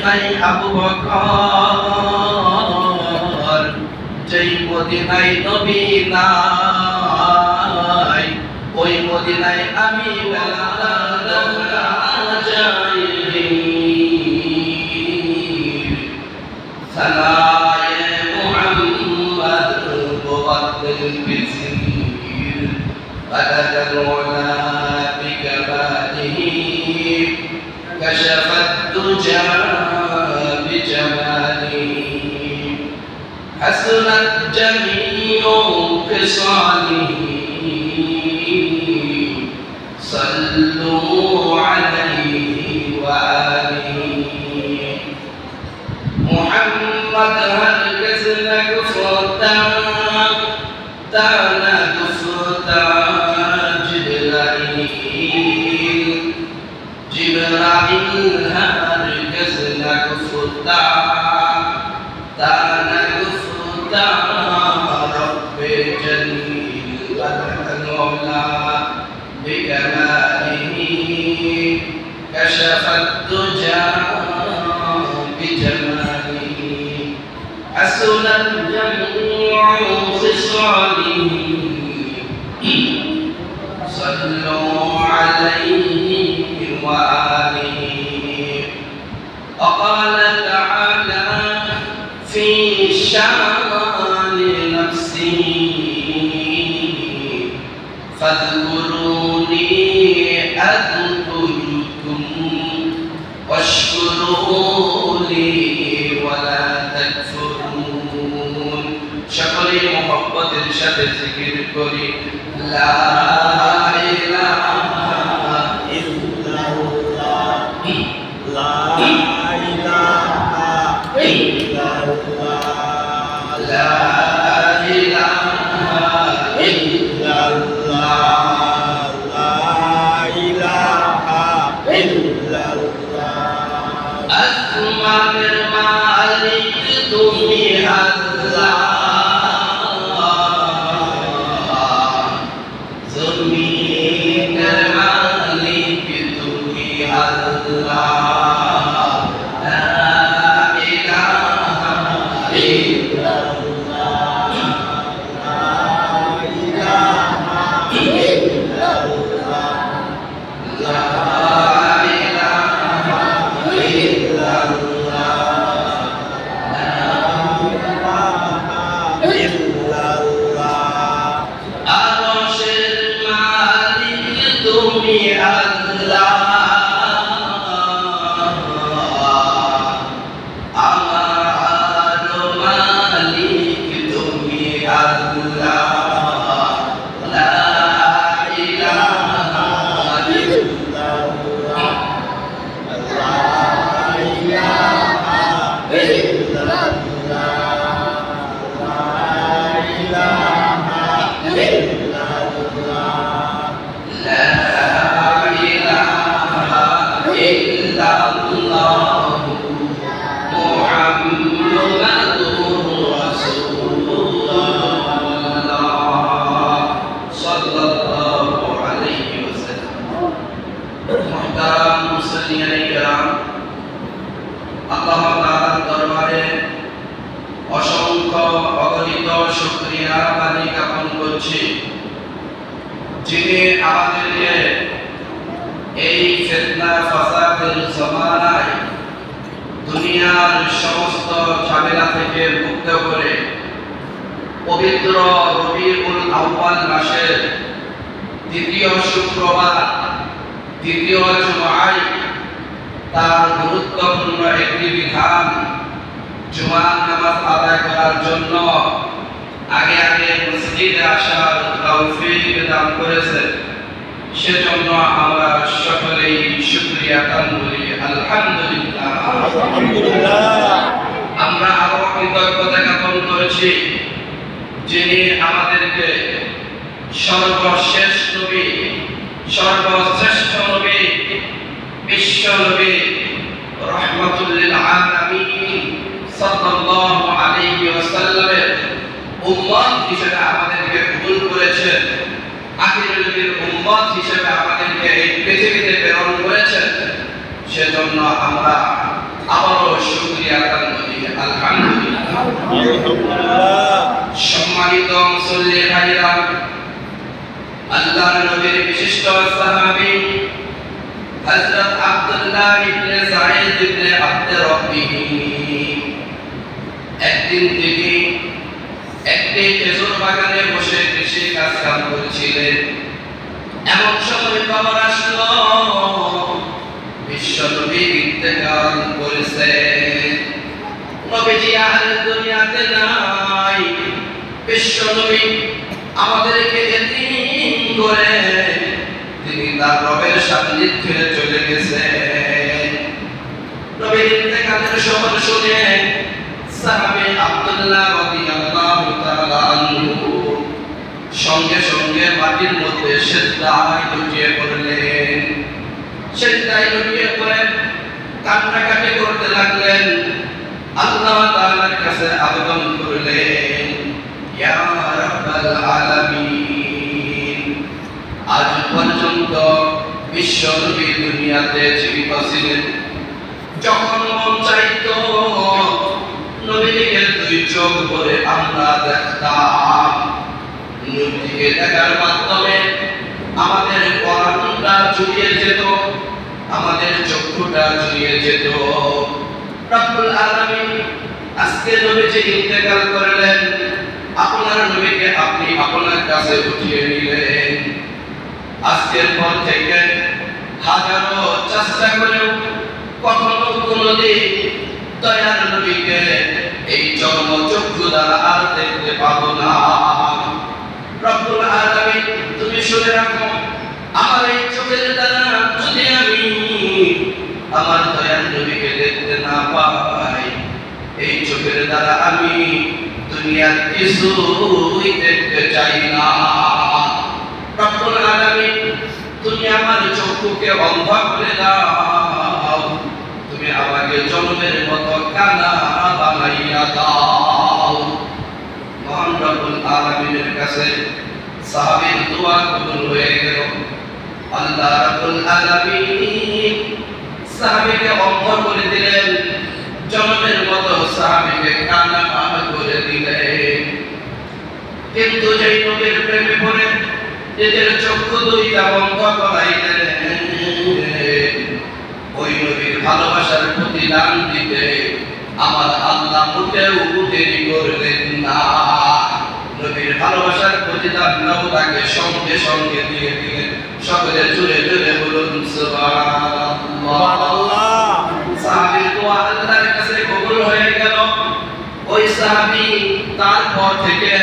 মদিনায় আবু বকর, যেই মদিনায় নবী নাই, ওই মদিনায় আমি বেলাল যাই। সালায়ে মুহাম্মদ বুগদুল বিসির বাদাল উলা বিকাবালিহি كشفت الدجى بجماله حسنت جميع خصاله صلوا عليه وآله محمد هرگز نگفتا تا نگفتا جبرائيل هرگز نگفتا تا نگفتا رب جلیل العلا بکماله كشف الدجى بجماله حسنت جميع خصاله صلوا عليه وآله. وقال تعالى في شان نفسه فاذكروني أذكركم واشكروا لي ولا تكفرون. সকলে মুহাব্বতের সাথে জিকির করি লা ইলাহা আসমানের মালিক তুমি আল্লাহ, জমিনের মালিক তুমি আল্লাহ। আল্লাহ তাআলার দরবারে অসংখ্য অগণিত শুকরিয়া বাণী জ্ঞাপন করছি, যিনি আমাদেরকে এই ফিতনা ফাসাদের জমানায় দুনিয়ার সমস্ত ঝামেলা থেকে মুক্ত করে পবিত্র রবিউল আউয়াল মাসের দ্বিতীয় শুক্রবার দ্বিতীয় জুমায় তার গুরুত্বপূর্ণ একটি বিধান জুমার নামাজ আদায় করার জন্য আগে আগে মসজিদে আসার তৌফিক দান করেছে। সেজন্য আমরা সকলেই শুকরিয়া আদান করি আলহামদুলিল্লাহ। আমরা আরো কৃতজ্ঞতা জ্ঞাপন করেছি যিনি আমাদেরকে সর্বশেষ নবী, সর্বশ্রেষ্ঠ নবী, বিশ্ব নবী রাহমাতুল লিল আলামিন সাল্লাল্লাহু আলাইহি ওয়াসাল্লামের উম্মত হিসেবে আমাদেরকে কবুল করেছেন, আখিরুল নবীর উম্মত হিসেবে আমাদেরকে এই পৃথিবীতে প্রেরণ করেছেন। সেজন্য আমরা আবারও শুকরিয়া আদায় করি আলহামদুলিল্লাহ। সম্মানিত মুসল্লি ভাইরা, আল্লাহর নবীর বিশিষ্ট সাহাবী হযরত আব্দুল্লাহ ইবনে যায়েদ ইবনে আব্দ রাব্বিহ একদিন তিনি একটি খেজুর বাগানে বসে কৃষি কাজ করছিলেন। এমন সময় খবর আসলো বিশ্বনবী ইন্তেকাল করেছেন। নবীজি আর দুনিয়াতে নাই। বিশ্বনবী আমাদেরকে এতিম করে তিনি তার রবের সান্নিধ্যে চলে গেছেন। নবীর ইন্তেকালের খবর শুনে সাহাবী আব্দুল্লাহ রাদিয়াল্লাহু তাআলা আনহু সঙ্গে সঙ্গে মাটির মধ্যে সিজদায় লুটিয়ে পড়লেন। সিজদায় লুটিয়ে পড়ে কান্নাকাটি করতে লাগলেন। আল্লাহ তাআলার কাছে আবেদন করলেন, ইয়া রাব্বাল আলামিন, আজ পর্যন্ত বিশ্বনবী দুনিয়াতে জীবিত ছিলেন। যখন মন চাইতো নবীকে দুই চোখ ভরে আমরা দেখতাম। নবীকে দেখার মাধ্যমে আমাদের পরাণটা জুড়িয়ে যেত, আমাদের চক্ষুটা জুড়িয়ে যেত। রব্বুল আলামিন আজকে নবীজি ইন্তেকাল করলেন, আপনার নবীকে আপনি আপনার কাছে উঠিয়ে নিলেন। আজকের পর থেকে হাজারো চেষ্টা করেও কখনো কোনোদিন দয়ার নবীকে এই চক্ষু দ্বারা আর দেখতে পাবো না। রব্বুল আলামিন তুমি শুনে রাখো, আমার এই চোখের দ্বারা যদি আমি আমার দয়ার নবীকে দেখতে না পাই, এই চোখের দ্বারা আমি দুনিয়ার কিছুই দেখতে চাই না। রব্বুল আলামিন তুমি আমার চক্ষুকে অন্ধ করে দাও, তুমি আমাকে জন্মের মতো কানা বানাইয়া দাও। মহান রব্বুল আলামিনের কাছে সাহাবীর দোয়া কবুল হয়ে গেল। আল্লাহ রব্বুল আলামিন সাহাবীকে অন্ধ করে দিলেন, জন্মের মতো সাহাবীকে কানা করে দিলেন। কিন্তু যেই নবীর প্রেমে পড়ে নিজের চক্ষু দুইটা বন্ধ করাইলেন, ওই নবীর ভালোবাসার প্রতিদান দিতে আমার আল্লাহ মোটেও দেরি করলেন না। নবীর ভালোবাসার প্রতিদান তাকে সঙ্গে সঙ্গে দিয়ে দিলেন। সকলে জুড়ে জুড়ে বলুন সুবহানাল্লাহ। সাহাবীর দোয়া আল্লাহর কাছে কবুল হয়ে গেল। ওই সাহাবী তারপর থেকে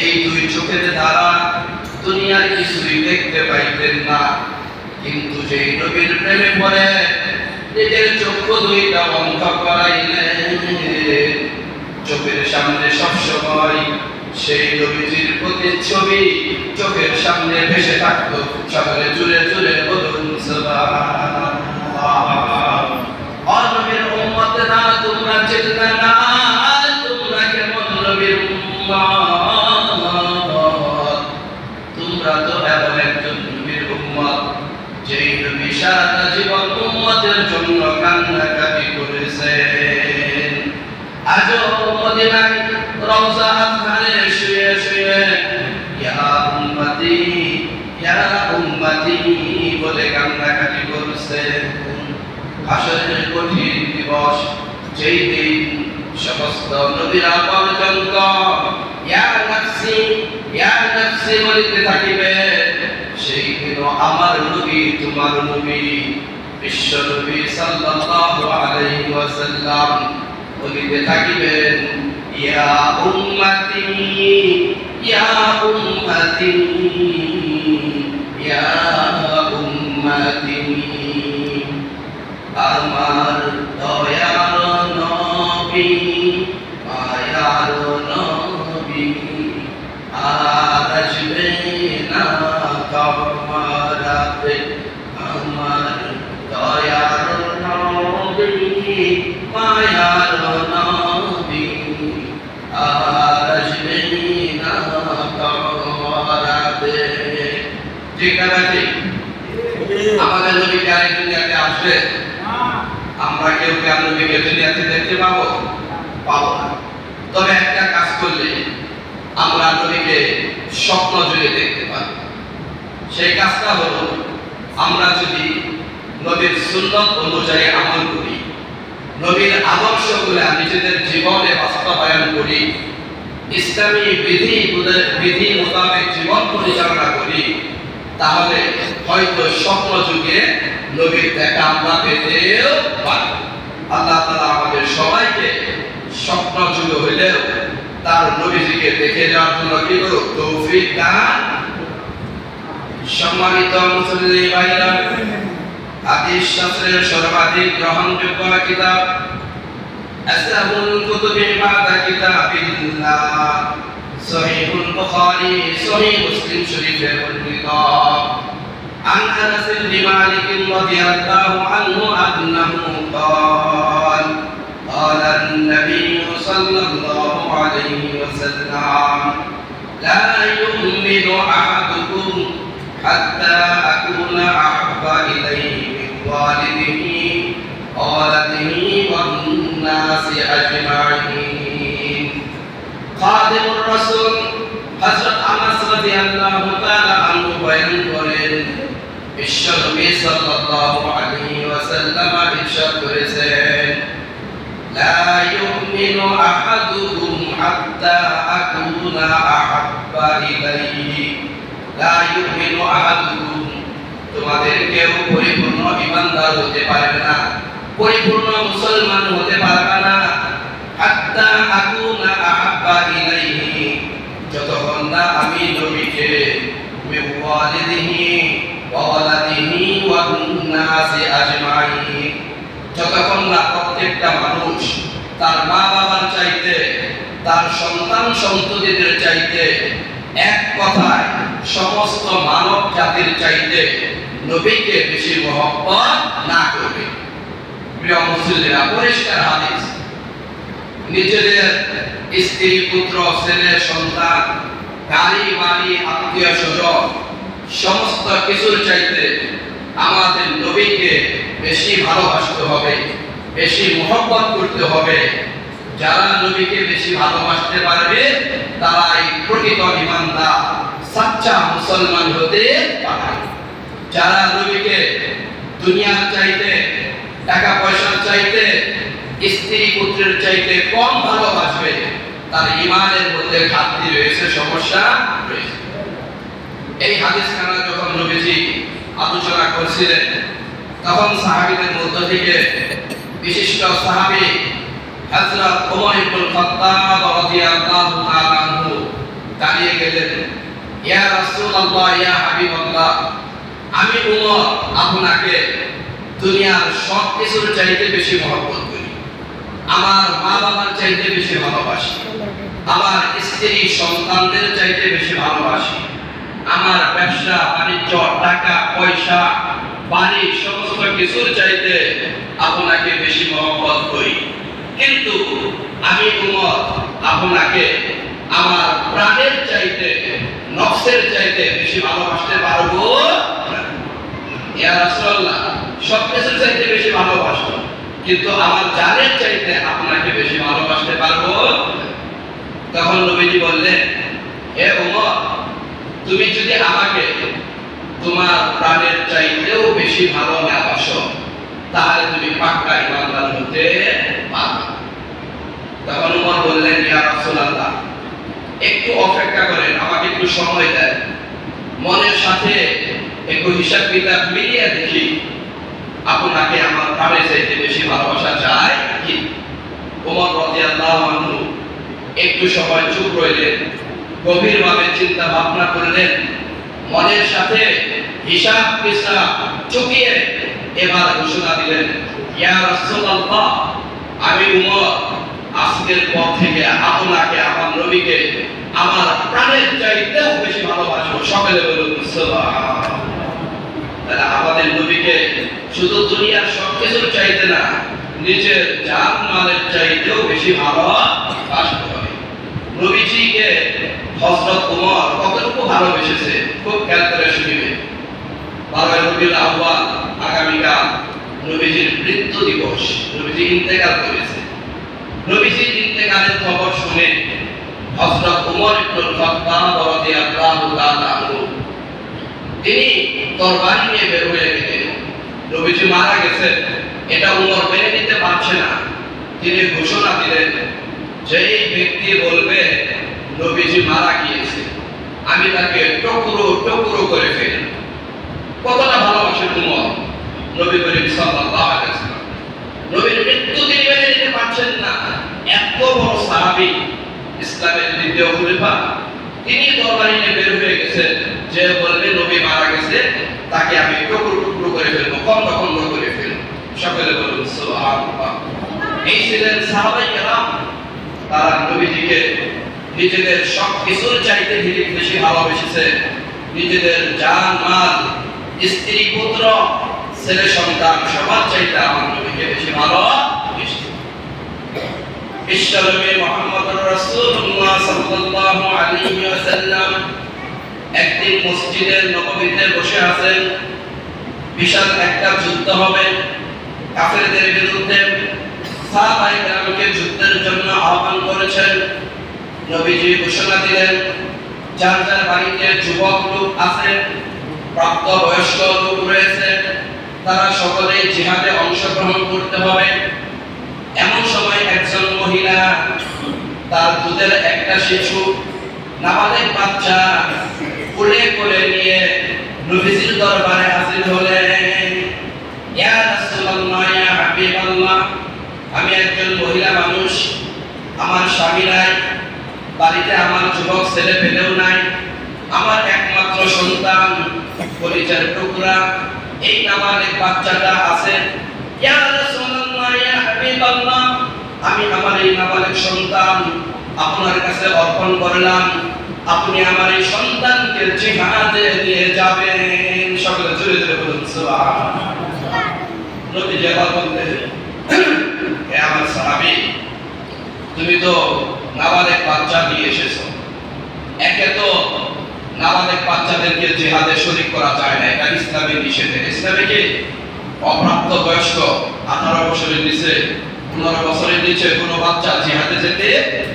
এই দুই চোখের দ্বারা দুনিয়ার কিছুই দেখতে পাইতেন না। কিন্তু যেই নবীর প্রেমে পড়ে নিজের চক্ষু দুইটা বন্ধ করাইলেন, চোখের সামনে সবসময় সেই নবীজির প্রতিচ্ছবি চোখের সামনে ভেসে থাকতো। সকলে জুড়ে জুড়ে বলুন সুবহানাল্লাহ। নবীর উম্মতেরা তোমরা চিল্লা না, তোমরা কেমন নবীর উম্মত? তোমরা তো এমন একজন নবীর উম্মত যেই নবী সারা জীবন উম্মতের জন্য কান্নাকাটি করেছেন। আজও মদিনায় রওজা আতহারে শুয়ে শুয়ে ইয়া উম্মতি বলে কান্নাকাটি করছেন। হাসরের কঠিন দিবস, যেই দিন সমস্ত নবীরা পর্যন্ত ইয়া নাফসি বলতে থাকিবে, সেই দিন আমার নবী তোমার নবী বিশ্ব নবী সাল্লাল্লাহু আলাইহি ওয়াসাল্লাম বলিতে থাকিবেন, ইয়া উম্মতি ইয়া উম্মতি ইয়া উম্মতি। আমার দয়ার নবী মায়ার নবী আর আসবে না কবরাতে। আমার দয়ার নবী মায়ার নবী আর আসবে না কবরাতে। ঠিক আছে, আমাদের নবী আরেক দুনিয়াতে আসবে। আমরা কেউ কি নবীকে দুনিয়াতে দেখতে পাবো? পাবো না। তবে একটা কাজ করলে আমরা নবীকে স্বপ্ন যুগে দেখতে পাবো। সেই কাজটা হলো আমরা যদি নবীর সুন্নাত অনুযায়ী আমল করি, নবীর আদর্শগুলো নিজেদের জীবনে বাস্তবায়ন করি, ইসলামী বিধি মোতাবেক জীবন পরিচালনা করি, তাহলে হয়তো স্বপ্ন যুগে নবীর দেখা আমরা পেতেও পারি। আল্লাহ তাআলা আমাদের সবাইকে স্বপ্ন যুগে হইলেও তার নবীজিকে দেখে যাওয়ার জন্য কি করুক, তৌফিক দান। সম্মানিত মুসলিম ভাইরা, হাদিস শাস্ত্রের সর্বাধিক গ্রহণযোগ্য কিতাব আসলাহুল কুতুবি বাদা কিতাবিল্লাহ সহিহুল বুখারী, সহিহ মুসলিম শরীফে বর্ণিত عن أنس بن مالك رضي الله عنه أنه قال قال النبي صلى الله عليه وسلم لا يؤمن أحدكم حتى أكون أحب إليه من والده وولده والناس أجمعين خادم الرسول حضرت أنس رضي الله تعالى عنه বয়ান করেন বিশ্বনবী সাল্লাল্লাহু আলাইহি ওয়াসাল্লাম ইরশাদ করেছেন লা ইউমিনু আহাদুকুম হাত্তা আকুনা আহাব্বা ইলাইহি লা ইউমিনু আহাদুকুম, তোমাদের কেউ পরিপূর্ণ ঈমানদার হতে পারবে না, পরিপূর্ণ মুসলমান হতে পারবে না হাত্তা আকুনা আহাব্বা ইলাইহি, যতক্ষণ না আমি নবীকে মিওয়ালিদিহি ওয়া ওয়ালাদিহি ওয়ান নাসি আজমাইন, যতক্ষণ না প্রত্যেকটা মানুষ তার মা বাবার চাইতে, তার সন্তান সন্ততিদের চাইতে, এক কথায় সমস্ত মানব জাতির চাইতে নবীকে বেশি মহব্বত না করবে। প্রিয় মুসলিমরা, পরিষ্কার হাদিস, নিজেদের স্ত্রী পুত্র ছেলে সন্তান গাড়ি বাড়ি আত্মীয় স্বজন সমস্ত কিছুর চাইতে আমাদের নবীকে বেশি ভালোবাসতে হবে, বেশি মহব্বত করতে হবে। যারা নবীকে বেশি ভালোবাসতে পারবে তারাই প্রকৃত ঈমানদার, সাচ্চা মুসলমান হতে পারবে। যারা নবীকে দুনিয়ার চাইতে, টাকা পয়সার চাইতে, স্ত্রী পুত্রের চাইতে কম ভালোবাসবে, তার ঈমানের মধ্যে ঘাটতি রয়েছে, সমস্যা রয়েছে। এই হাদিসখানা যখন নবীজি আলোচনা করছিলেন তখন সাহাবীদের মধ্য থেকে বিশিষ্ট সাহাবী হযরত ওমর ইবনে খাত্তাব রাদিয়াল্লাহু তাআলা আনহু দাঁড়িয়ে গেলেন, ইয়া রাসূলুল্লাহ, ইয়া হাবিবাল্লাহ, আমি ওমর আপনাকে দুনিয়ার সব কিছুর চাইতে বেশি মহব্বত করি, আমার মা বাবার চাইতে বেশি ভালোবাসি, আমার স্ত্রী সন্তানদের চাইতে বেশি ভালোবাসি, আমার ব্যবসা বাণিজ্য, টাকা পয়সা, বাড়ি সমস্ত কিছুর চাইতে আপনাকে বেশি মহব্বত করি, কিন্তু আমি ওমর আপনাকে আমার প্রাণের চাইতে, নফসের চাইতে বেশি ভালোবাসতে পারবো না। ইয়া রাসূলুল্লাহ, সব কিছুর চাইতে বেশি ভালোবাসো, কিন্তু আমার জানের চাইতে আপনাকে বেশি ভালোবাসতে পারবো। তখন নবীজি বললেন, হে ওমর, তুমি যদি আমাকে তোমার প্রাণের চাইতেও বেশি ভালো না বাসো তাহলে তুমি পাক্কা ঈমানদার হতে পারবে। তখন ওমর বললেন, ইয়া রাসূলুল্লাহ, একটু অপেক্ষা করেন, আমাকে একটু সময় দেন, মনের সাথে একটু হিসাব কিতাব মিলিয়ে দেখি আপনাকে আমার প্রাণের চাইতে বেশি ভালোবাসা যায় কি। ওমর রাদিয়াল্লাহু আনহু একটু সময় চুপ রইলেন, গভীরভাবে চিন্তা ভাবনা করলেন, মনের সাথে হিসাব কিতাব চুকিয়ে এবার ঘোষণা দিলেন, ইয়া রাসূলুল্লাহ, আমি ওমর আজকের পর থেকে আপনাকে, আমার নবীকে আমার প্রাণের চাইতেও বেশি ভালোবাসবো। সকলে বলুন সুবহানাল্লাহ। তাহলে আমাদের নবীকে শুধু দুনিয়ার সবকিছুর চাইতে না, নিজের জান মালের চাইতেও বেশি ভালোবাসতে হবে। নবীজিকে হযরত ওমর কতটুকু ভালোবেসেছে খুব খেয়াল করে শুনবে। 12 রবিউল আউয়াল আগামীকাল নবীজির মৃত্যু দিবস, নবীজি ইন্তেকাল করেছে। নবীজির ইন্তেকালের খবর শুনে হযরত ওমর ইবনুল খাত্তাব রাদিয়াল্লাহু তাআলা আনহু তিনি তরবারি নিয়ে বের হয়ে গেলেন। নবীজি মারা গেছেন, এটা ওমর মেনে নিতে পারছে না। তিনি ঘোষণা দিলেন, যেই ব্যক্তি বলবে নবীজি মারা গিয়েছে, আমি তাকে টুকরো টুকরো করে ফেলব। কতটা ভালোবাসেন ওমর নবী করিম সাল্লাল্লাহু আলাইহি ওয়াসাল্লাম। নবীর মৃত্যু তিনি মেনে নিতে পারছেন না। এত বড় সাহাবী, ইসলামের দ্বিতীয় খলিফা, তিনি তরবারি নিয়ে বের হয়ে গেছেন। যে বলবে নবী মারা গেছে, তাকে আমি টুকরো টুকরো করে ফেলব, খন্ড খন্ড করে ফেলব। সকলে বলুন সুবহানাল্লাহ। এই ছিলেন সাহাবায়ে কেরাম। তারা নবীজিকে নিজেদের সব কিছুর চাইতে বেশি ভালোবেসেছে। নিজেদের জান মাল, স্ত্রী পুত্র ছেলে সন্তান সবার চাইতে আমার নবীকে বেশি ভালোবেসেছে। বিশ্বনবী মুহাম্মদুর রাসূলুল্লাহ সাল্লাল্লাহু আলাইহি ওয়াসাল্লাম একদিন মসজিদের নববীতে বসে আছেন। বিশাল একটা যুদ্ধ হবে কাফেরদের বিরুদ্ধে। সাহাবায়ে কেরামকে যুদ্ধের জন্য আহ্বান করেছেন। নবীজি ঘোষণা দিলেন, যার যার বাড়িতে যুবক লোক আছে, প্রাপ্তবয়স্ক লোক রয়েছে, তারা সকলেই জিহাদে অংশগ্রহণ করতে হবে। এমন সময় একজন মহিলা তার দুধের একটা শিশু, নাবালেগ বাচ্চা কোলে কোলে নিয়ে নবীজির দরবারে হাজির হলেন। ইয়া রাসূলুল্লাহ, ইয়া হাবিবাল্লাহ, আমি একজন মহিলা মানুষ, আমার স্বামী নাই, বাড়িতে আমার যুবক ছেলে পেলেও নাই, আমার একমাত্র সন্তান কলিজার টুকরা এই নাবালেগ বাচ্চাটা আছে। ইয়া রাসূলুল্লাহ, ইয়া হাবিবাল্লাহ, আমি আমার এই নাবালেগ সন্তান আপনার কাছে অর্পণ করলাম, আপনি আমার এই সন্তানকে জিহাদে নিয়ে যাবেন। সকলে জোরে জোরে বলুন সুবহানাল্লাহ। নবীজি আবার বললেন, হে আমার সাহাবী, তুমি তো নাবালেগ বাচ্চা নিয়ে এসেছো। একে তো নাবালেগ বাচ্চাদেরকে জিহাদে শরীক করা যায় না, এটা ইসলামের নিষেধ। ইসলামে কি অপ্রাপ্ত বয়স্ক 18 বছরের নিচে 15 বছরের নিচে কোনো বাচ্চা জিহাদে যেতে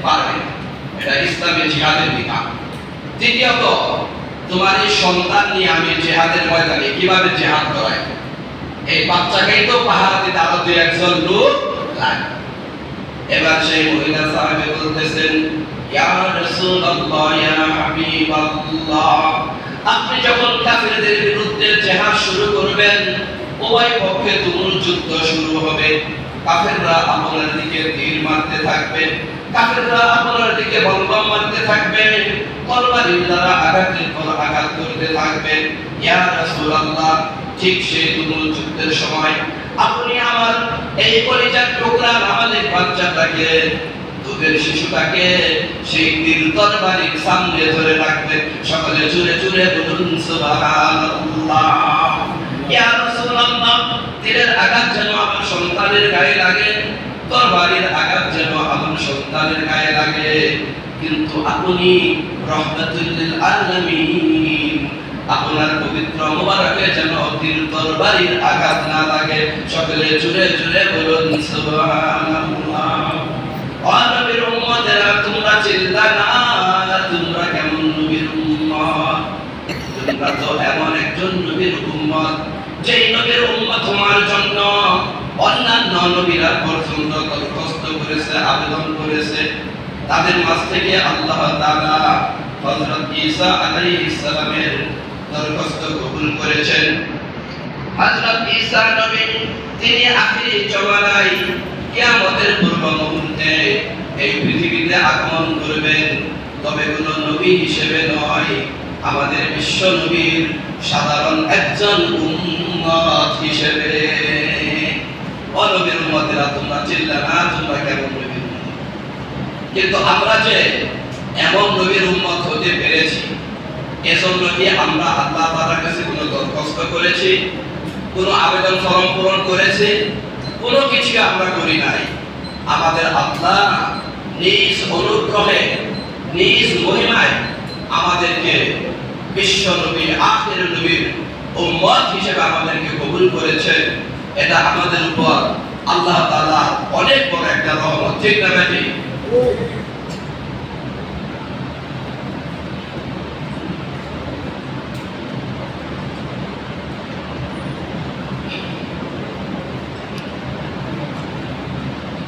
পারবে না, এটা ইসলামের জিহাদের বিধান। দ্বিতীয়ত, তোমার এই সন্তান নিয়ে আমি জিহাদের ময়দানে কিভাবে জিহাদ করাই? এই বাচ্চাকেই তো পাহারা দিতে আরো দুই একজন লোক লাগে। এবার সেই মহিলা সাহাবী বলতেছেন, ইয়া রাসূলুল্লাহ, ইয়া হাবিবাল্লাহ, আপনি যখন কাফেরদের বিরুদ্ধে জিহাদ শুরু করবেন, উভয় পক্ষে তুমুল যুদ্ধ শুরু হবে। কাফেররা আপনার দিকে তীর মারতে থাকবে, কাফেররা আপনার দিকে বলবম মারতে থাকবে, তরবারির দ্বারা আঘাতের পর আঘাত করতে থাকবে। ইয়া রাসূলুল্লাহ, ঠিক সেই তুমুল যুদ্ধের সময় আপনি আমার এই কলিজার টুকরা নাবালেগ বাচ্চাটাকে, দুধের শিশুটাকে সেই তীর তরবারির সামনে ধরে রাখবেন। সকলে জোরে জোরে বলুন সুবহানাল্লাহ। ইয়া রাসূলুল্লাহ, তীরের আঘাত যেন আমার সন্তানের গায়ে লাগে, তরবারির আঘাত যেন আমার সন্তানের গায়ে লাগে, কিন্তু আপনি রাহমাতুল লিল আলামিন, আপনার পবিত্র মুবারকে যেন তীর তরবারির আঘাত না লাগে। সকলে জোরে জোরে বলুন সুবহানাল্লাহ। ও নবীর উম্মতেরা, তোমরা চিন্তা না, তোমরা কেমন নবীর উম্মত? তোমরা তো এমন একজন নবীর উম্মত, যেই নবীর উম্মত তোমার জন্য অন্যান্য নবীরা পর্যন্ত কষ্ট করেছে, আবেদন করেছে। তাদের মাঝ থেকে আল্লাহ তাআলা হযরত ঈসা আলাইহিস সালামের দরখাস্ত কবুল করেছেন। হযরত ঈসা নবী তিনি আখিরি জমানায় কিয়ামতের পূর্ব মুহূর্তে এই পৃথিবীতে আগমন করবেন, তবে কোন নবী হিসেবে নয়, আমাদের বিশ্ব নবীর সাধারণ একজন উম্মত হিসেবে। ও নবীর উম্মতেরা, তোমরা চিল্লা না, তোমরা কেমন নবীর উম্মত? কিন্তু আমরা যে এমন নবীর উম্মত হতে পেরেছি, এজন্য কি আমরা আল্লাহ তাআলার কাছে কোনো দরখাস্ত করেছি, কোনো আবেদন ফরম পূরণ করেছি? কোনো কিছু আমরা করি নাই। আমাদের আল্লাহ নিজ অনুগ্রহে, নিজ মহিমায় আমাদেরকে বিশ্ব নবী, আখির নবীর উম্মত হিসেবে আমাদেরকে কবুল করেছেন। এটা আমাদের উপর আল্লাহ তাআলা অনেক বড় একটা রহমত, ঠিক না ভাই?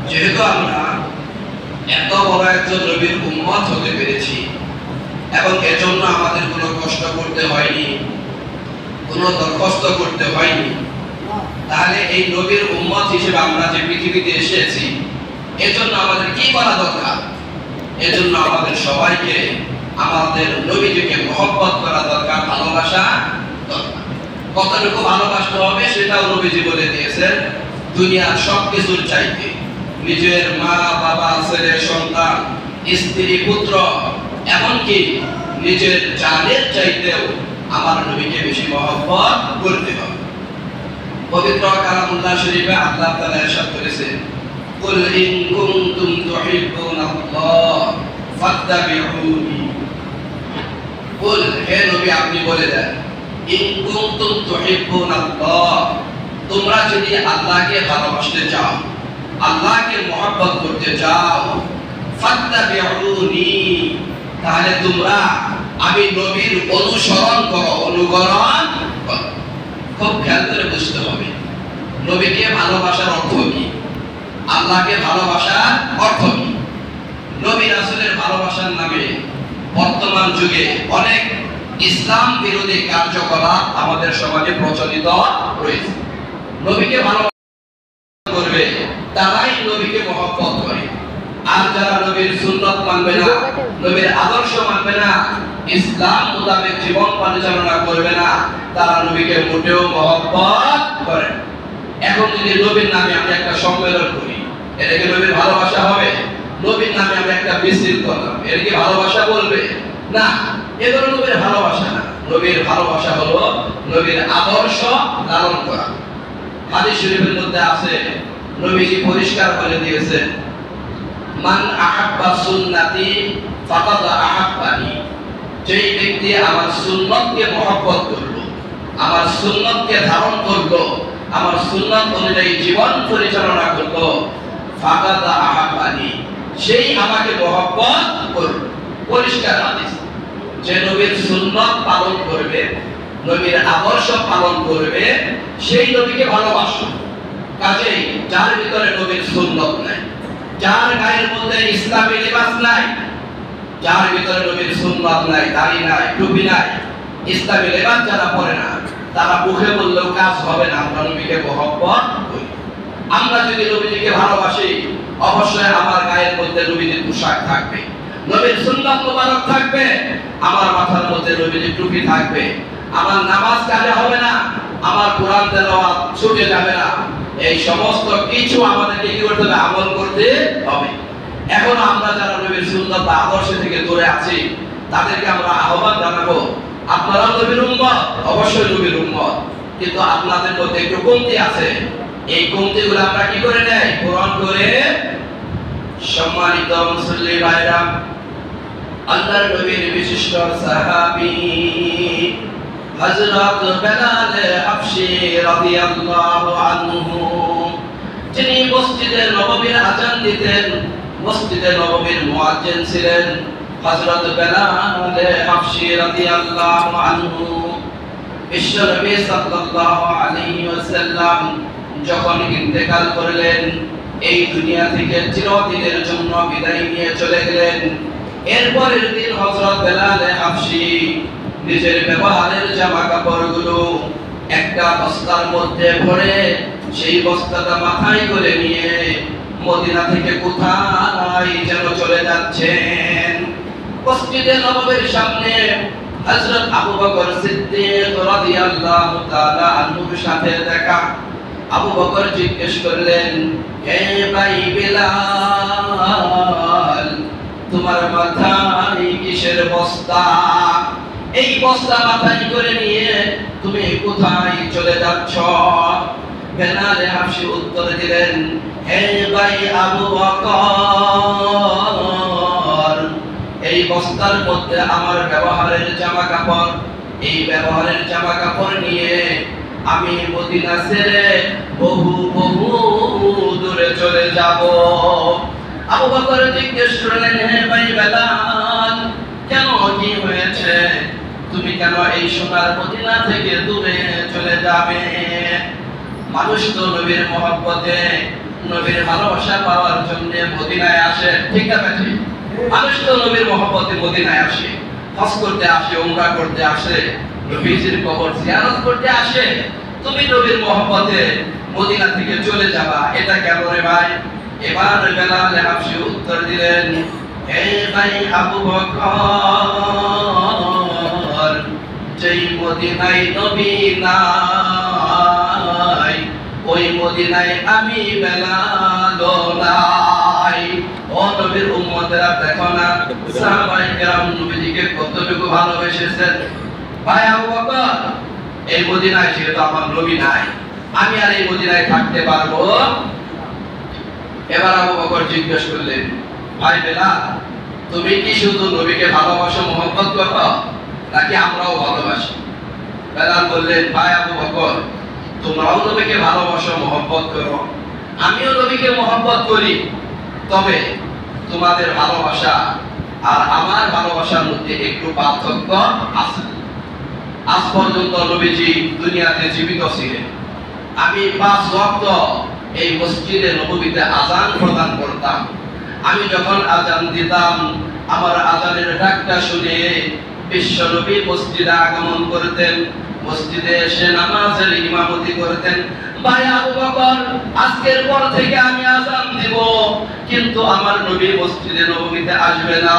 যেহেতু আমরা এত বড় একজন নবীর উম্মত হতে পেরেছি এবং এজন্য আমাদের কোনো কষ্ট করতে হয়নি, কোনো দরখাস্ত করতে হয়নি, তাহলে এই নবীর উম্মত হিসেবে আমরা যে পৃথিবীতে এসেছি এজন্য আমাদের কি করা দরকার? এজন্য আমাদের সবাইকে আমাদের নবীজিকে মহব্বত করা দরকার, ভালোবাসা দরকার। কতটুকু ভালোবাসতে হবে সেটাও নবীজি বলে দিয়েছেন। দুনিয়ার সবকিছুর চাইতে নিজের মা বাবা ছেলে সন্তান স্ত্রী পুত্র এমনকি নিজের জানের চাইতেও আমার নবীকে বেশি মহব্বত করতে হবে। পবিত্র কালামুল্লাহ শরীফে আল্লাহ তাআলা ইরশাদ করেছেন, কুল ইন কুনতুম তুহিব্বুনাল্লাহ ফাত্তাবিউনি। কুল, হে নবী আপনি বলে দেন, ইন কুনতুম তুহিব্বুনাল্লাহ, তোমরা যদি আল্লাহকে ভালোবাসতে চাও, আল্লাহকে মহব্বত করতে চাও, ফাত্তাবিউনি, তাহলে তোমরা আমি নবীর অনুসরণ করো, অনুকরণ করো। খুব খেয়াল করে বুঝতে হবে নবীকে ভালোবাসার অর্থ কি, আল্লাহকে ভালোবাসার অর্থ কি। নবী রাসূলের ভালোবাসার নামে বর্তমান যুগে অনেক ইসলাম বিরোধী কার্যকলাপ আমাদের সমাজে প্রচলিত রয়েছে। নবীকে ভালোবাসা করবে তারাই নবীকে মহব্বত করে, আর যারা নবীর সুন্নাত মানবে না, নবীর আদর্শ মানবে না, ইসলাম মোতাবেক জীবন পরিচালনা করবে না, তারা নবীকে মোটেও মহব্বত করে। এখন যদি নবীর নামে আমি একটা সম্মেলন করি, এটা কি নবীর ভালোবাসা হবে? নবীর নামে আমি একটা মিছিল করলাম, এটা কি ভালোবাসা বলবে? না, এগুলো নবীর ভালোবাসা না। নবীর ভালোবাসা হলো নবীর আদর্শ লালন করা। হাদিস শরীফের মধ্যে আছে, নবীজি পরিষ্কার করে দিয়েছেন, মান আহাব্বা সুন্নতি ফাকাদ আহাব্বানি, যেই ব্যক্তি আমার সুন্নতকে মহব্বত করলো, আমার সুন্নতকে ধারণ করলো, আমার সুন্নাত অনুযায়ী জীবন পরিচালনা করলো, ফাকাদ আহাব্বানি, সেই আমাকে মহব্বত করলো। পরিষ্কার হাদিস, যে নবীর সুন্নাত পালন করবে, নবীর আদর্শ পালন করবে, সেই নবীকে ভালোবাসো। কাজেই যার ভিতরে নবীর সুন্নাত নাই, যার গায়ের মধ্যে ইসলামী লিবাস নাই, যার ভিতরে নবীর সুন্নাত নাই, দাড়ি নাই, টুপি নাই, ইসলামী লিবাস যারা পরে না, তারা মুখে বললেও কাজ হবে না আমরা নবীকে মহব্বত করি। আমরা যদি নবীকে ভালোবাসি, অবশ্যই আমার গায়ের মধ্যে নবীর পোশাক থাকবে, নবীর সুন্নাত মুবারক থাকবে, আমার মাথার মধ্যে নবীর টুপি থাকবে, আমার নামাজ কাজে হবে না, আমার কোরআন তেলাওয়াত ছুটে যাবে না। এই সমস্ত কিছু আমাদেরকে কি করতে হবে? আমল করতে হবে। এখন আমরা যারা নবীর সুন্নাত বা আদর্শ থেকে দূরে আছি, তাদেরকে আমরা আহ্বান জানাবো, আপনারা নবীর উম্মত, অবশ্যই নবীর উম্মত, কিন্তু আপনাদের মধ্যে একটু কমতি আছে। এই কমতিগুলো আমরা কি করে নেই? পূরণ করে। সম্মানিত মুসল্লি ভাইরা, আল্লাহর নবীর বিশিষ্ট সাহাবী হযরত বেলাল হাবশী রাদিয়াল্লাহু আনহু, যিনি মসজিদে নববীর আযান দিতেন, মসজিদে নববীর মুয়াজ্জিন ছিলেন হযরত বেলাল হাবশী রাদিয়াল্লাহু আনহু। বিশ্বনবী সাল্লাল্লাহু আলাইহি ওয়াসাল্লাম যখন ইন্তেকাল করলেন, এই দুনিয়া থেকে চিরদিনের জন্য বিদায় নিয়ে চলে গেলেন, এরপরের দিন হযরত বেলাল হাবশী নিজের ব্যবহারের জামা কাপড়গুলো একটা বস্তার মধ্যে ভরে, সেই বস্তাটা মাথায় করে নিয়ে মদিনা থেকে কোথায় যেন চলে যাচ্ছেন। মসজিদে নববীর সামনে হযরত আবু বকর সিদ্দিক রাদিয়াল্লাহু তাআলা আনহুর সাথে দেখা। আবু বকর জিজ্ঞেস করলেন, হে ভাই বেলাল, তোমার মাথায় কিসের বস্তা? এই বস্তা মাথায় করে নিয়ে তুমি কোথায় চলে যাচ্ছ? বেলাল হাবশী উত্তর দিলেন, হে ভাই আবু বকর, এই বস্তার মধ্যে আমার ব্যবহারের জামা কাপড়, এই ব্যবহারের জামা কাপড় নিয়ে আমি মদিনা ছেড়ে বহু বহু দূরে চলে যাব। আবু বকর জিজ্ঞেস করলেন, হে ভাই বেলাল, কেন, কি হয়েছে? তুমি কেন এই সোনার মদিনা থেকে দূরে চলে যাবে? মানুষ তো নবীর মহব্বতে, নবীর ভালোবাসা পাওয়ার জন্য মদিনায় আসে, ঠিক না ঠিক? মানুষ তো নবীর মহব্বতে মদিনায় আসে, হজ করতে আসে, উমরা করতে আসে, নবীজির কবর জিয়ারত করতে আসে। তুমি নবীর মহব্বতে মদিনা থেকে চলে যাবা, এটা কেন রে ভাই? এবার বেলাল হাবশী উত্তর দিলেন, হে ভাই আবু বকর, যেই মদিনায় নবী নাই, ওই মদিনায় আমি বেলাল নাই। ও নবীর উম্মতেরা, দেখো না সাহাবায়ে কেরাম নবীজিকে কতটুকু ভালোবেসেছেন। ভাই আবু বকর, এই মদিনায় যেহেতু আমার নবী নাই, আমি আর এই মদিনায় থাকতে পারবো? এবার আবু বকর জিজ্ঞেস করলেন, ভাই বেলাল, তুমি কি শুধু নবীকে ভালোবাসো, মহব্বত করো, নাকি আমরাও ভালোবাসি? বেলাল বললেন, ভাই আবু বকর, তোমরাও নবীকে ভালোবাসো, মহব্বত করো, আমিও নবীকে মহব্বত করি, তবে তোমাদের ভালোবাসা আর আমার ভালোবাসার মধ্যে একটু পার্থক্য আছে। আজ পর্যন্ত নবীজি দুনিয়াতে জীবিত ছিলেন, আমি 5 ওয়াক্ত এই মসজিদে নববীতে আযান প্রদান করতাম। আমি যখন আযান দিতাম, আমার আযানের ডাকটা শুনে বিশ্ব নবী মসজিদে আগমন করতেন, মসজিদে এসে নামাজের ইমামতি করতেন। ভাই আবু বকর, আজকের পর থেকে আমি আযান দিব, কিন্তু আমার নবী মসজিদে নববীতে আসবে না,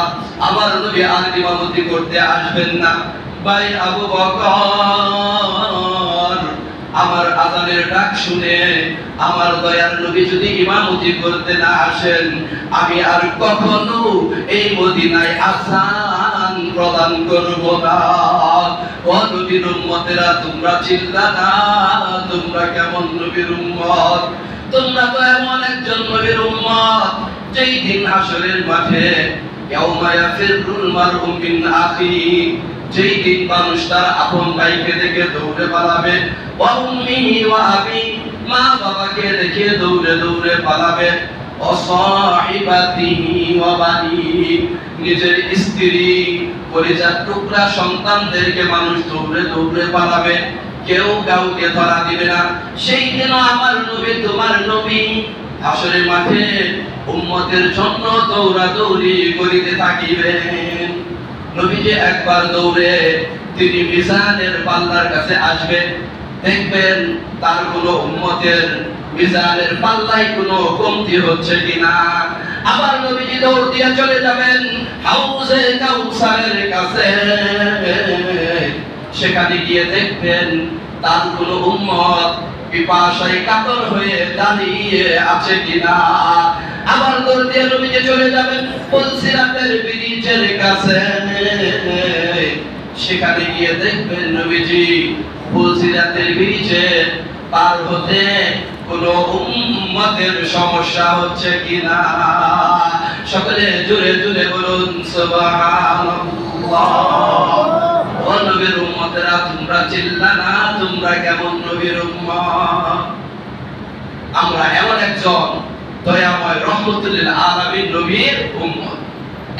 আমার নবী আর ইমামতি করতে আসবেন না। ভাই আবু বকর, আমার আযানের ডাক শুনে আমার দয়ার নবী যদি ইমামতি করতে না আসেন, আমি আর কখনো এই মদিনায় আযান প্রদান করব না। ও নবীর উম্মতেরা, তোমরা চিল্লা না, তোমরা কেমন নবীর উম্মত? তোমরা তো এমন একজন নবীর উম্মত, যেই দিন হাসরের মাঠে ইয়াউমা ইয়াফিরুল মারউ মিন আখি, যেই দিন মানুষ তার আপন ভাইকে দেখে দৌড়ে পালাবে, ওয়া উম্মিহি ওয়া আবি, মা বাবাকে দেখে দৌড়ে দৌড়ে পালাবে, ও সাহিবাতিহি ওয়া বানি, নিজের স্ত্রী, পরিজাত টুকরা সন্তানদেরকে মানুষ দৌড়ে দৌড়ে পালাবে, কেউ কাউকে ধরা দিবে না। সেই দিন আমার নবী, তোমার নবী হাসরের মাঠে উম্মতের জন্য দৌড়াদৌড়ি করিতে থাকিবেন। নবীজি একবার দৌড়ে তিনি মিজানের পাল্লার কাছে আসবেন, দেখবেন তার কোনো উম্মতের মিজানের পাল্লায় কোনো কমতি হচ্ছে কিনা। আবার নবীজি দৌড় দিয়ে চলে যাবেন হাউজে কাউসারের কাছে, সেখানে গিয়ে দেখবেন তার কোনো উম্মত পিপাসায় কাতর হয়ে দাঁড়িয়ে আছে কিনা। আবার দৌড় দিয়ে নবীজি চলে যাবেন পুলসিরাতের ব্রিজের কাছে, সেখানে গিয়ে দেখবেন নবীজি পুলসিরাতের ব্রিজে পার হতে কোনো উম্মতের সমস্যা হচ্ছে কিনা। সকলে জোরে জোরে বলুন সুবহানাল্লাহ। ও নবীর উম্মতেরা, তোমরা চিল্লা না, তোমরা কেমন নবীর উম্মত? আমরা এমন একজন দয়াময় রহমতুল লিল আলামিন নবীর উম্মত।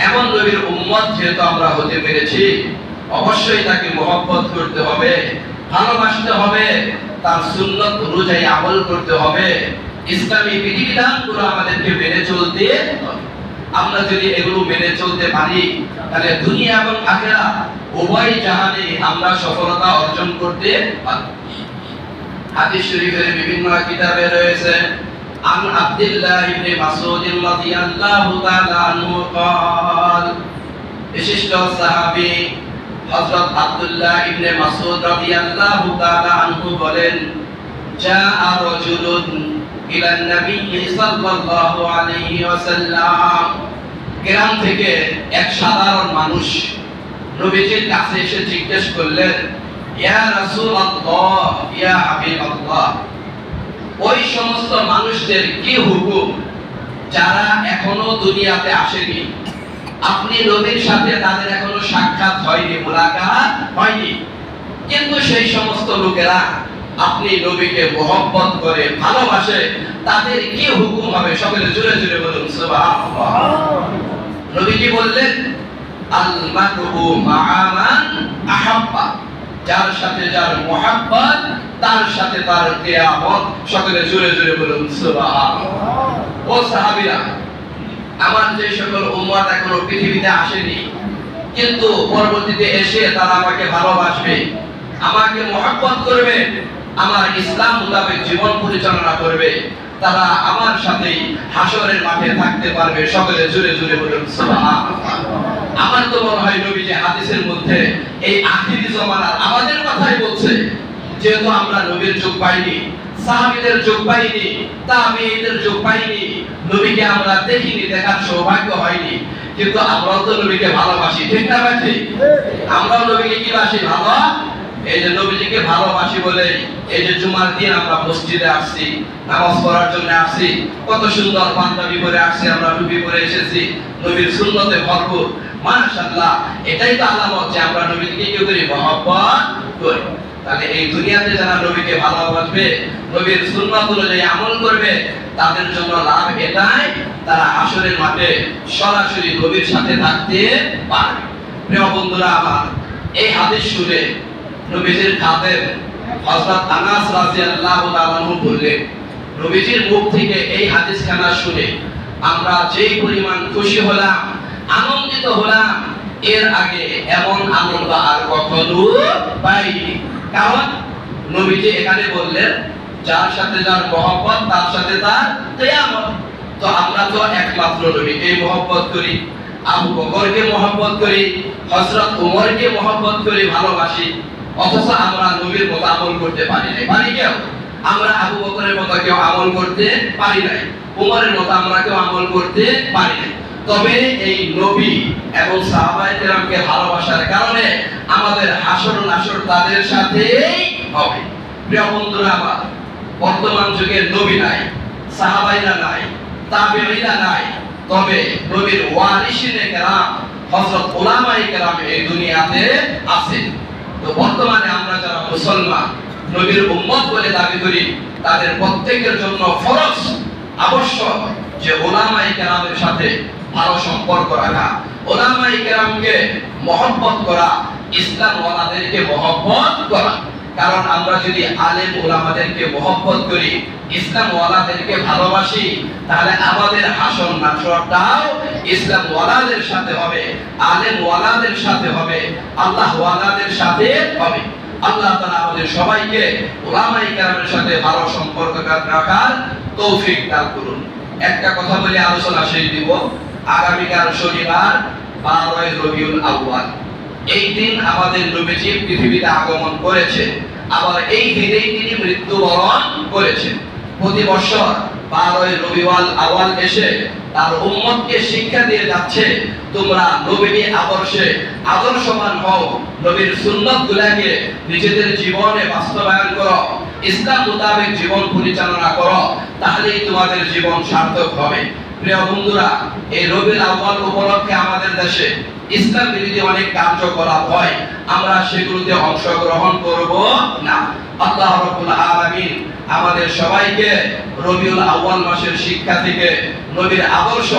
এমন নবীর উম্মত যেহেতু আমরা হতে পেরেছি, অবশ্যই তাকে মহব্বত করতে হবে, ভালোবাসতে হবে, তার সুন্নাত অনুযায়ী আমল করতে হবে, ইসলামী বিধিবিধানগুলো আমাদেরকে মেনে চলতে হবে। আমরা যদি এগুলো মেনে চলতে পারি, তাহলে দুনিয়া এবং আখিরাত উভয় জাহানে আমরা সফলতা অর্জন করতে পারব। হাদিস শরীফের বিভিন্ন কিতাবে রয়েছে, আন আব্দুল্লাহ ইবনে মাসউদ রাদিয়াল্লাহু তাআলা আনহু قال, বিশিষ্ট সাহাবী হযরত আব্দুল্লাহ ইবনে মাসউদ রাদিয়াল্লাহু তাআলা আনহু বলেন, জাআ রাজুলুন ইলা নবী সাল্লাল্লাহু আলাইহি ওয়াসাল্লাম, গ্রাম থেকে এক সাধারণ মানুষ নবীজির কাছে এসে জিজ্ঞেস করলেন, ইয়া রাসূলুল্লাহ, ইয়া হাবিবাল্লাহ, ওই সমস্ত মানুষদের কি হুকুম যারা এখনো দুনিয়াতে আসেনি, আপনি নবীর সাথে তাদের এখনো সাক্ষাৎ হয়নি, মুলাকাত হয়নি, কিন্তু সেই সমস্ত লোকেরা আপনি নবীকে মহব্বত করে ভালোবাসে তাদের কি হুকুম হবে? সকলে জোরে জোরে বলুন সুবহানাল্লাহ। নবী কি বললেন? আল মারউ মা'a মান আহাব্বা, যার সাথে যার মহব্বত তার সাথে তার কিয়ামত। সকলে জোরে জোরে বলুন সুবহানাল্লাহ। ও সাহাবীরা, আমার যে সকল উম্মত এখনো পৃথিবীতে আসেনি কিন্তু পরবর্তীতে এসে তারা আমাকে ভালোবাসবে, আমাকে মহব্বত করবে, আমার ইসলাম মোতাবেক জীবন পরিচালনা করবে, তারা আমার সাথেই হাসরের মাঠে থাকতে পারবে। সকলে জোরে জোরে বলুন সুবহানাল্লাহ। আমার তো মনে হয় নবী যে হাদিসের মধ্যে এই আখিরি জামানার আমাদের কথাই বলছে, যেহেতু আমরা নবীর যুগ পাইনি, সাহাবীদের যুগ পাইনি, তাবেঈদের যুগ পাইনি, নবীকে আমরা দেখিনি, দেখার সৌভাগ্য হয়নি, কিন্তু আমরাও তো নবীকে ভালোবাসি, ঠিক না ভাই? আমরাও নবীকে কি বাসি? ভালো। এই যে নবীজিকে ভালোবাসি বলে এই যে জুমার দিন আমরা মসজিদে আসছি, নামাজ পড়ার জন্য আসছি, কত সুন্দর পাঞ্জাবি পরে আসছি, আমরা টুপি পরে এসেছি, নবীর সুন্নতে ভরপুর, মাশাআল্লাহ। এটাই তো আলামত যে আমরা নবীকে কি করি? মহব্বত করি। তাহলে এই দুনিয়াতে যারা নবীকে ভালোবাসবে, নবীর সুন্নাত অনুযায়ী আমল করবে, তাদের জন্য লাভ এটাই, তারা হাসরের মাঠে সরাসরি নবীর সাথে থাকতে পারবে। প্রিয় বন্ধুরা আমার, এই হাদিস শুনে নবীজির খাদেম হযরত আনাস রাদিয়াল্লাহু তাআলা আনহু বললেন, নবীজির মুখ থেকে এই হাদিসখানা শুনে আমরা যেই পরিমাণ খুশি হলাম, আনন্দিত হলাম, এর আগে এমন আনন্দ আর কখনো পাইনি। কারণ নবীজি এখানে বললেন, যার সাথে যার মহব্বত তার সাথে তার কিয়ামত। তো আমরা তো একমাত্র নবীকে মহব্বত করি, আবু বকরকে মহব্বত করি, হযরত ওমরকে মহব্বত করি, ভালোবাসি, অথচ আমরা নবীর মতো আমল করতে পারি নাই। পারি কেউ? আমরা আবু বকরের মতো কেউ আমল করতে পারি নাই, ওমরের মতো আমরা কেউ আমল করতে পারি নাই। তবে এই নবী এবং সাহাবায়ে কেরামকে ভালোবাসার কারণে আমাদের হাসর নাসর তাদের সাথেই হবে। প্রিয় বন্ধুরা আমার, বর্তমান যুগে নবী নাই, সাহাবাইরা নাই, তাবেঈরা নাই, তবে নবীর ওয়ারিসিনে কেরাম হযরত উলামায়ে কেরাম এই দুনিয়াতে আছেন। তো বর্তমানে আমরা যারা মুসলমান, নবীর উম্মত বলে দাবি করি, তাদের প্রত্যেকের জন্য ফরজ, আবশ্যক যে উলামায়ে কেরামের সাথে ভালো সম্পর্ক রাখা, উলামায়ে কেরামকে মহব্বত করা, ইসলাম ওয়ালাদেরকে মহব্বত করা। কারণ আমরা যদি আলেম উলামাদেরকে মহব্বত করি, ইসলাম ওয়ালাদেরকে ভালোবাসি, তাহলে আমাদের হাসর নাসরটাও ইসলাম ওয়ালাদের সাথে হবে, আলেম ওয়ালাদের সাথে হবে, আল্লাহ ওয়ালাদের সাথে হবে। আল্লাহ তাআলা আমাদের সবাইকে উলামায়ে কেরামের সাথে ভালো সম্পর্ক রাখার তৌফিক দান করুন। একটা কথা বলে আলোচনা শেষ দিব। আগামীকাল শনিবার 12 রবিউল আউয়াল, এই দিন আমাদের নবীজি পৃথিবীতে আগমন করেছে, আবার এই দিনেই তিনি মৃত্যুবরণ করেছেন। প্রতি বছর 12 রবিউল আউয়াল এসে তার উম্মতকে শিক্ষা দিয়ে যাচ্ছে, তোমরা নবীর আদর্শে আদর্শবান হও, নবীর সুন্নাতগুলোকে নিজেদের জীবনে বাস্তবায়ন করো, ইসলাম মোতাবেক জীবন পরিচালনা করো, তাহলেই তোমাদের জীবন সার্থক হবে। প্রিয় বন্ধুরা, এই রবিউল আউয়াল উপলক্ষে আমাদের দেশে ইসলাম বিরোধী অনেক কার্যকলাপ হয়, আমরা সেগুলোতে অংশগ্রহণ করব না। আল্লাহ রাব্বুল আলামিন আমাদের সবাইকে রবিউল আউয়াল মাসের শিক্ষা থেকে নবীর আদর্শ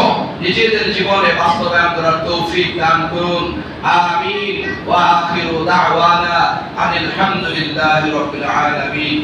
নিজেদের জীবনে বাস্তবায়ন করার তৌফিক দান করুন। আমিন। ওয়া আখিরু দাওয়ানা আনিল হামদুলিল্লাহি রাব্বিল আলামিন।